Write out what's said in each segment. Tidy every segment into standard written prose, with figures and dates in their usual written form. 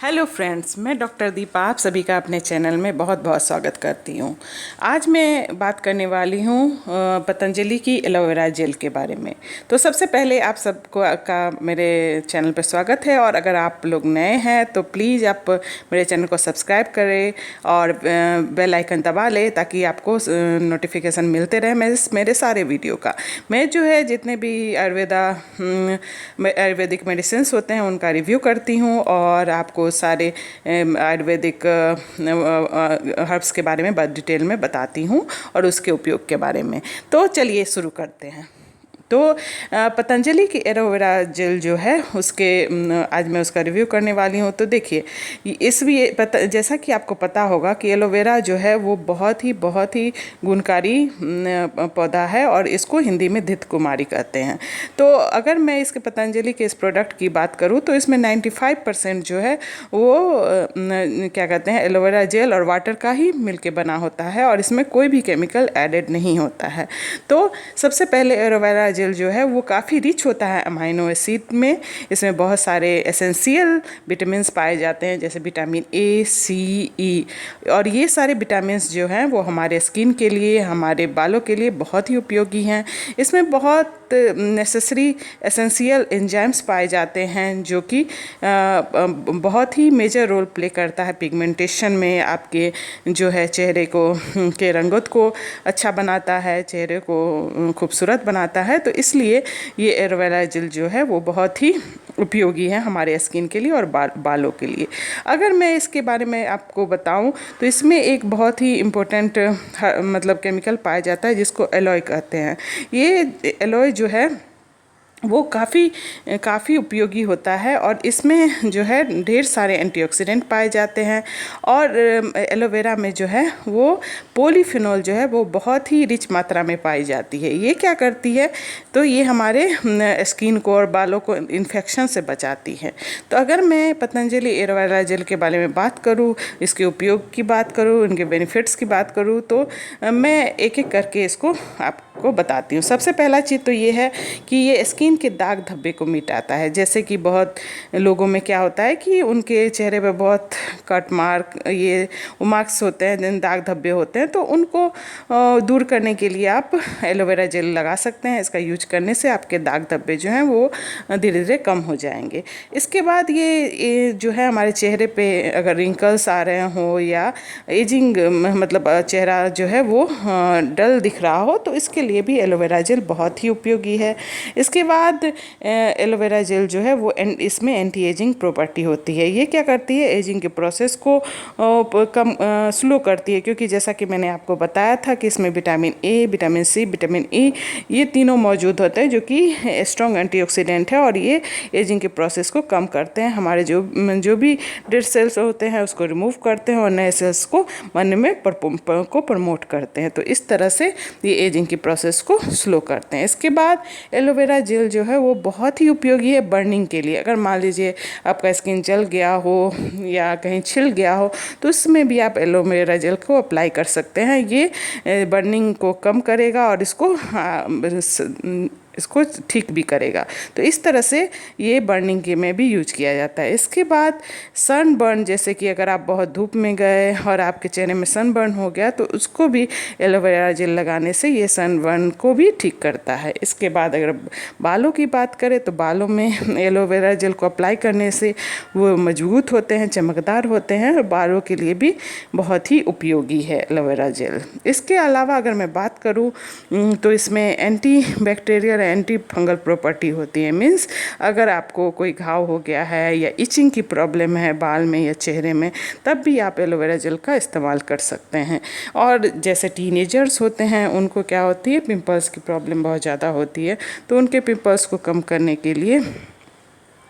Hello friends, मैं doctor Deepa आप सभी का अपने चैनल में बहुत बहुत स्वागत करती हूँ। आज मैं बात करने वाली हूँ पतंजलि की एलोवेरा जेल के बारे में। तो सबसे पहले आप सबको का मेरे चैनल पर स्वागत है, और अगर आप लोग नए हैं तो प्लीज़ आप मेरे चैनल को सब्सक्राइब करें और बेल आइकन दबा लें ताकि आपको नोटिफिकेशन मिलते रहे मेरे सारे वीडियो का। मैं जो है जितने भी आयुर्वेदिक मेडिसिन होते हैं उनका रिव्यू करती हूँ और आपको सारे आयुर्वेदिक हर्ब्स के बारे में डिटेल में बताती हूँ और उसके उपयोग के बारे में। तो चलिए शुरू करते हैं। तो पतंजलि की एलोवेरा जेल जो है उसके आज मैं उसका रिव्यू करने वाली हूँ। तो देखिए, जैसा कि आपको पता होगा कि एलोवेरा जो है वो बहुत ही गुणकारी पौधा है और इसको हिंदी में धित कुमारी कहते हैं। तो अगर मैं इसके पतंजलि के इस प्रोडक्ट की बात करूँ तो इसमें 95% जो है वो क्या कहते हैं एलोवेरा जेल और वाटर का ही मिलके बना होता है और इसमें कोई भी केमिकल एडेड नहीं होता है। तो सबसे पहले एलोवेरा जेल जो है वो काफ़ी रिच होता है अमाइनो एसिड में। इसमें बहुत सारे एसेंशियल विटामिन्स पाए जाते हैं जैसे विटामिन ए, सी, ई, और ये सारे विटामिन्स जो हैं वो हमारे स्किन के लिए, हमारे बालों के लिए बहुत ही उपयोगी हैं। इसमें बहुत नेसेसरी एसेंशियल एंजाइम्स पाए जाते हैं जो कि बहुत ही मेजर रोल प्ले करता है पिगमेंटेशन में, आपके जो है चेहरे को के रंगत को अच्छा बनाता है, चेहरे को खूबसूरत बनाता है। तो इसलिए ये एलोवेरा जेल जो है वो बहुत ही उपयोगी है हमारे स्किन के लिए और बालों के लिए। अगर मैं इसके बारे में आपको बताऊं तो इसमें एक बहुत ही इम्पोर्टेंट मतलब केमिकल पाया जाता है जिसको एलॉय कहते हैं। ये एलॉय जो है वो काफ़ी उपयोगी होता है और इसमें जो है ढेर सारे एंटीऑक्सीडेंट पाए जाते हैं। और एलोवेरा में जो है वो पॉलीफिनॉल जो है वो बहुत ही रिच मात्रा में पाई जाती है। ये क्या करती है, तो ये हमारे स्किन को और बालों को इन्फेक्शन से बचाती है। तो अगर मैं पतंजलि एलोवेरा जेल के बारे में बात करूँ, इसके उपयोग की बात करूँ, इनके बेनिफिट्स की बात करूँ, तो मैं एक एक करके इसको आपको बताती हूँ। सबसे पहला चीज़ तो ये है कि ये स्किन के दाग धब्बे को मिटाता है। जैसे कि बहुत लोगों में क्या होता है कि उनके चेहरे पे बहुत कट मार्क, ये मार्क्स होते हैं, दाग धब्बे होते हैं, तो उनको दूर करने के लिए आप एलोवेरा जेल लगा सकते हैं। इसका यूज करने से आपके दाग धब्बे जो हैं वो धीरे धीरे कम हो जाएंगे। इसके बाद ये जो है हमारे चेहरे पे अगर रिंकल्स आ रहे हो या एजिंग मतलब चेहरा जो है वो डल दिख रहा हो तो इसके लिए भी एलोवेरा जेल बहुत ही उपयोगी है। इसके बाद एलोवेरा जेल जो है वो इसमें एंटी एजिंग प्रॉपर्टी होती है। ये क्या करती है, एजिंग के प्रोसेस को कम स्लो करती है, क्योंकि जैसा कि मैंने आपको बताया था कि इसमें vitamin A, vitamin C, vitamin E ये तीनों मौजूद होते हैं जो कि स्ट्रॉन्ग एंटीऑक्सीडेंट है और ये एजिंग के प्रोसेस को कम करते हैं। हमारे जो भी डेड सेल्स होते हैं उसको रिमूव करते हैं और नए सेल्स को बनने में प्रमोट करते हैं। तो इस तरह से ये एजिंग की प्रोसेस को स्लो करते हैं। इसके बाद एलोवेरा जेल जो है वो बहुत ही उपयोगी है बर्निंग के लिए। अगर मान लीजिए आपका स्किन जल गया हो या कहीं छिल गया हो तो उसमें भी आप एलोवेरा जेल को अप्लाई कर सकते हैं। ये बर्निंग को कम करेगा और इसको ठीक भी करेगा। तो इस तरह से ये बर्निंग के में भी यूज किया जाता है। इसके बाद सन बर्न, जैसे कि अगर आप बहुत धूप में गए और आपके चेहरे में सन बर्न हो गया तो उसको भी एलोवेरा जेल लगाने से ये सन बर्न को भी ठीक करता है। इसके बाद अगर बालों की बात करें तो बालों में एलोवेरा जेल को अप्लाई करने से वो मजबूत होते हैं, चमकदार होते हैं और बालों के लिए भी बहुत ही उपयोगी है एलोवेरा जेल। इसके अलावा अगर मैं बात करूँ तो इसमें anti bacterial anti fungal property होती है। मीन्स अगर आपको कोई घाव हो गया है या इचिंग की प्रॉब्लम है बाल में या चेहरे में, तब भी आप एलोवेरा जेल का इस्तेमाल कर सकते हैं। और जैसे टीनेजर्स होते हैं उनको क्या होती है, पिंपल्स की प्रॉब्लम बहुत ज़्यादा होती है, तो उनके पिंपल्स को कम करने के लिए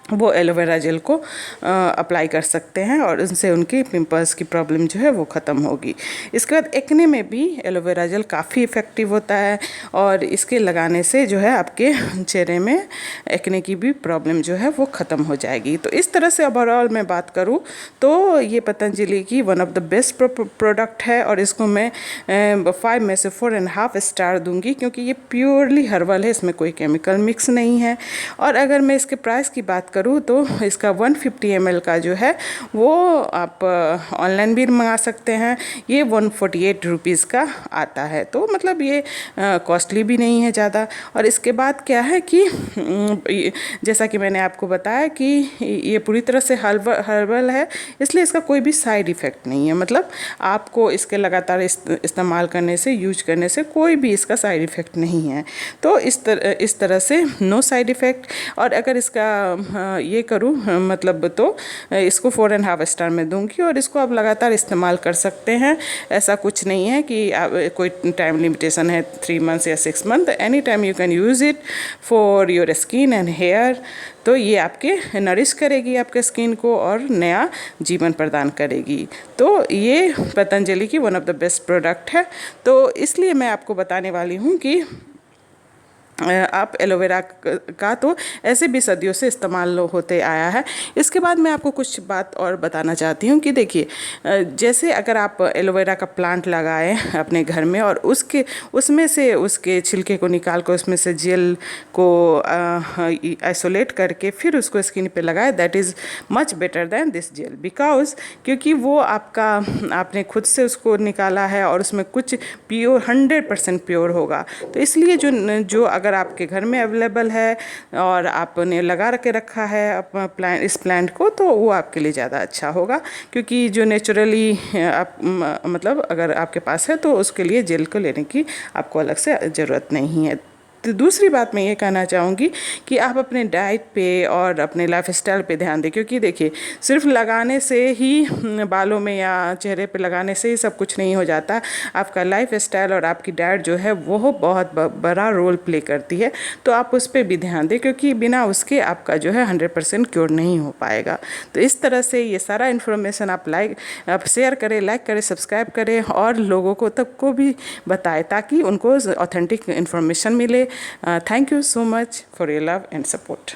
वो एलोवेरा जेल को अप्लाई कर सकते हैं और उनसे उनकी पिंपल्स की प्रॉब्लम जो है वो ख़त्म होगी। इसके बाद एक्ने में भी एलोवेरा जेल काफ़ी इफ़ेक्टिव होता है और इसके लगाने से जो है आपके चेहरे में एक्ने की भी प्रॉब्लम जो है वो ख़त्म हो जाएगी। तो इस तरह से ओवरऑल मैं बात करूँ तो ये पतंजलि की one of the best product है और इसको मैं 5 में से 4.5 स्टार दूंगी, क्योंकि ये प्योरली हर्बल है, इसमें कोई केमिकल मिक्स नहीं है। और अगर मैं इसके प्राइस की बात करूँ तो इसका 150 ml का जो है वो आप ऑनलाइन भी मंगा सकते हैं। ये 148 रुपीज़ का आता है, तो मतलब ये कॉस्टली भी नहीं है ज़्यादा। और इसके बाद क्या है कि जैसा कि मैंने आपको बताया कि ये पूरी तरह से हर्बल है, इसलिए इसका कोई भी साइड इफ़ेक्ट नहीं है। मतलब आपको इसके लगातार इस्तेमाल करने से, यूज करने से कोई भी इसका साइड इफ़ेक्ट नहीं है। तो इस तरह से नो साइड इफ़ेक्ट। और अगर इसका ये करूँ मतलब तो इसको 4.5 स्टार में दूंगी। और इसको आप लगातार इस्तेमाल कर सकते हैं, ऐसा कुछ नहीं है कि कोई टाइम लिमिटेशन है 3 मंथ्स या 6 month. Any time you can use it for your skin and hair. तो ये आपके नरिश करेगी आपके स्किन को और नया जीवन प्रदान करेगी। तो ये पतंजलि की one of the best product है। तो इसलिए मैं आपको बताने वाली हूँ कि आप एलोवेरा का तो ऐसे भी सदियों से इस्तेमाल होते आया है। इसके बाद मैं आपको कुछ बात और बताना चाहती हूँ कि देखिए, जैसे अगर आप एलोवेरा का प्लांट लगाएं अपने घर में और उसमें से उसके छिलके को निकाल कर उसमें से जेल को आइसोलेट करके फिर उसको स्किन पे लगाए, that is much better than this gel. Because क्योंकि वो आपने खुद से उसको निकाला है और उसमें कुछ प्योर 100% प्योर होगा। तो इसलिए जो अगर आपके घर में अवेलेबल है और आपने लगा के रखा है इस प्लांट को, तो वो आपके लिए ज़्यादा अच्छा होगा। क्योंकि जो नेचुरली मतलब अगर आपके पास है तो उसके लिए जेल को लेने की आपको अलग से ज़रूरत नहीं है। तो दूसरी बात मैं ये कहना चाहूँगी कि आप अपने डाइट पे और अपने लाइफस्टाइल पे ध्यान दें। क्योंकि देखिए, सिर्फ लगाने से ही बालों में या चेहरे पे लगाने से ही सब कुछ नहीं हो जाता। आपका लाइफस्टाइल और आपकी डाइट जो है वो बहुत बड़ा रोल प्ले करती है। तो आप उस पर भी ध्यान दें, क्योंकि बिना उसके आपका जो है 100% क्योर नहीं हो पाएगा। तो इस तरह से ये सारा इन्फॉर्मेशन आप शेयर करें, लाइक करें, सब्सक्राइब करें और लोगों को तक को भी बताएं ताकि उनको ऑथेंटिक इन्फॉर्मेशन मिले। Thank you so much for your love and support.